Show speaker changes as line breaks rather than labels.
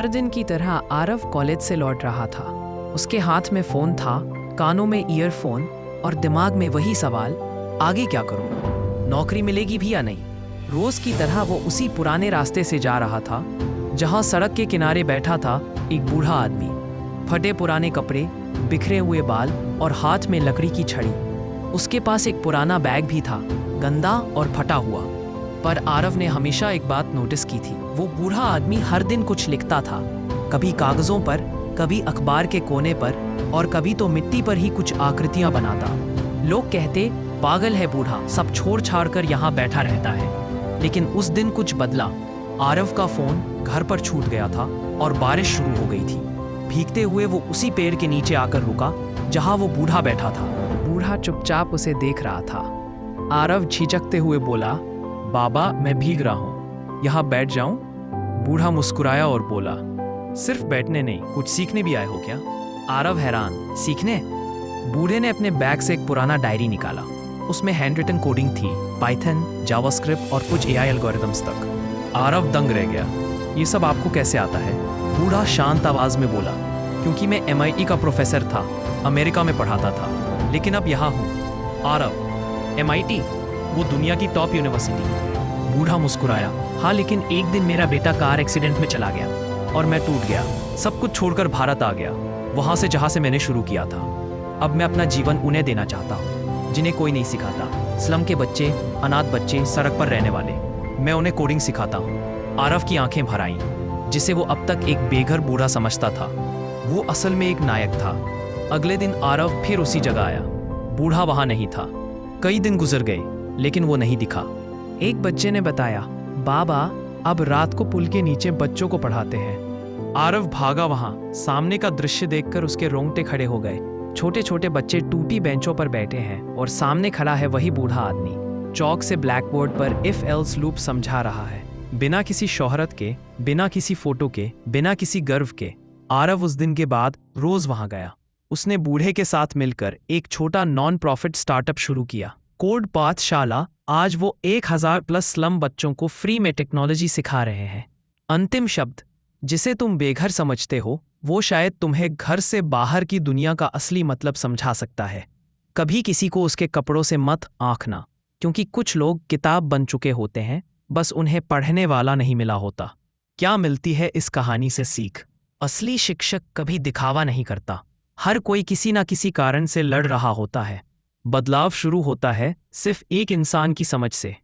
हर दिन की तरह आरव कॉलेज से लौट रहा था। उसके हाथ में फोन था, कानों में ईयरफोन और दिमाग में वही सवाल, आगे क्या करूं? नौकरी मिलेगी भी या नहीं? रोज की तरह वो उसी पुराने रास्ते से जा रहा था जहां सड़क के किनारे बैठा था एक बूढ़ा आदमी। फटे पुराने कपड़े, बिखरे हुए बाल और हाथ में लकड़ी की छड़ी। उसके पास एक पुराना बैग भी था, गंदा और फटा हुआ। पर आरव ने हमेशा एक बात नोटिस की थी, वो बूढ़ा आदमी हर दिन कुछ लिखता था, कभी कागजों पर, कभी अखबार के कोने पर और कभी तो मिट्टी पर ही कुछ आकृतियां बनाता। लोग कहते पागल है बूढ़ा, सब छोड़ छाड़ कर यहाँ बैठा रहता है। लेकिन उस दिन कुछ बदला। आरव का फोन घर पर छूट गया था और बारिश शुरू हो गई थी। भीगते हुए वो उसी पेड़ के नीचे आकर रुका जहां वो बूढ़ा बैठा था। बूढ़ा चुपचाप उसे देख रहा था। आरव झिझकते हुए बोला, बाबा मैं भीग रहा हूँ, यहाँ बैठ जाऊं? बूढ़ा मुस्कुराया और बोला, सिर्फ बैठने नहीं, कुछ सीखने भी आए हो क्या? आरव हैरान, सीखने? बूढ़े ने अपने बैग से एक पुराना डायरी निकाला। उसमें हैंड रिटन कोडिंग थी, पाइथन, जावास्क्रिप्ट और कुछ एआई एल्गोरिथम्स तक। आरव दंग रह गया, ये सब आपको कैसे आता है? बूढ़ा शांत आवाज में बोला, क्योंकि मैं MIT का प्रोफेसर था, अमेरिका में पढ़ाता था, लेकिन अब यहाँ हूँ। आरव, MIT? वो दुनिया की टॉप यूनिवर्सिटी। बूढ़ा मुस्कुराया, हाँ लेकिन एक दिन मेरा बेटा कार एक्सीडेंट में चला गया और मैं टूट गया। सब कुछ छोड़कर भारत आ गया, वहां से जहां से मैंने शुरू किया था। अब मैं अपना जीवन उन्हें देना चाहता हूँ जिन्हें कोई नहीं सिखाता। स्लम के बच्चे, अनाथ बच्चे, सड़क पर रहने वाले। मैं उन्हें कोडिंग सिखाता हूँ। आरव की आंखें भर आईं, जिसे वो अब तक एक बेघर बूढ़ा समझता था। वो असल में एक नायक था। अगले दिन आरव फिर उसी जगह आया। बूढ़ा वहां नहीं था। कई दिन गुजर गए, लेकिन वो नहीं दिखा। एक बच्चे ने बताया, बाबा अब रात को पुल के नीचे बच्चों को पढ़ाते हैं। आरव भागा वहां। सामने का दृश्य देखकर उसके रोंगटे खड़े हो गए। छोटे छोटे बच्चे टूटी बेंचों पर बैठे हैं और सामने खड़ा है वही बूढ़ा आदमी। चौक से ब्लैक बोर्ड पर इफ एल्स लूप समझा रहा है, बिना किसी शोहरत के, बिना किसी फोटो के, बिना किसी गर्व के। आरव उस दिन के बाद रोज वहां गया। उसने बूढ़े के साथ मिलकर एक छोटा नॉन प्रॉफिट स्टार्टअप शुरू किया, कोड पाठशाला। आज वो 1000+ स्लम बच्चों को फ्री में टेक्नोलॉजी सिखा रहे हैं। अंतिम शब्द, जिसे तुम बेघर समझते हो, वो शायद तुम्हें घर से बाहर की दुनिया का असली मतलब समझा सकता है। कभी किसी को उसके कपड़ों से मत आंकना, क्योंकि कुछ लोग किताब बन चुके होते हैं, बस उन्हें पढ़ने वाला नहीं मिला होता। क्या मिलती है इस कहानी से सीख? असली शिक्षक कभी दिखावा नहीं करता। हर कोई किसी ना किसी कारण से लड़ रहा होता है। बदलाव शुरू होता है सिर्फ एक इंसान की समझ से।